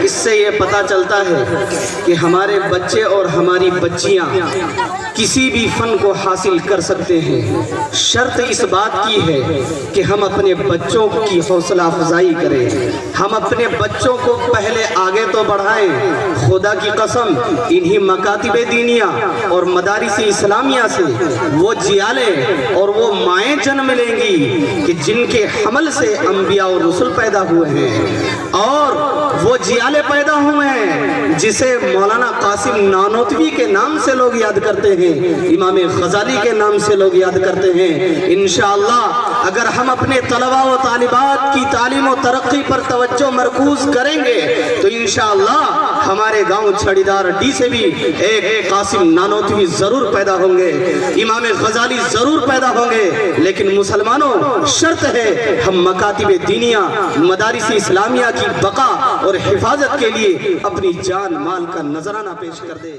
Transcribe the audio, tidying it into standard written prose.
اس سے یہ پتہ چلتا ہے کہ ہمارے بچے اور ہماری بچیاں کسی بھی فن کو حاصل کر سکتے ہیں۔ شرط اس بات کی ہے کہ ہم اپنے بچوں کی حوصلہ افزائی کریں، ہم اپنے بچوں کو پہلے آگے تو بڑھائیں۔ خدا کی قسم انہی مکاتب دینیہ اور مدارس اسلامیہ سے وہ جیالیں اور وہ مائیں جنم لیں گی کہ جن کے حمل سے انبیاء اور رسول پیدا ہوئے ہیں، اور وہ جیالے پیدا ہوئے ہیں جسے مولانا قاسم نانوتوی کے نام سے لوگ یاد کرتے ہیں، امام غزالی کے نام سے لوگ یاد کرتے ہیں۔ انشاءاللہ اگر ہم اپنے طلباء و طالبات کی تعلیم و ترقی پر توجہ مرکوز کریں گے تو انشاءاللہ ہمارے گاؤں چھڑیدار ڈی سے بھی ایک قاسم نانوتوی ضرور پیدا ہوں گے، امام غزالی ضرور پیدا ہوں گے۔ لیکن مسلمانوں شرط ہے ہم مکاتب دینیہ مدارس اسلامیہ کی بقا اور حفاظت کے لیے اپنی جان مال کا نذرانہ پیش کر دے۔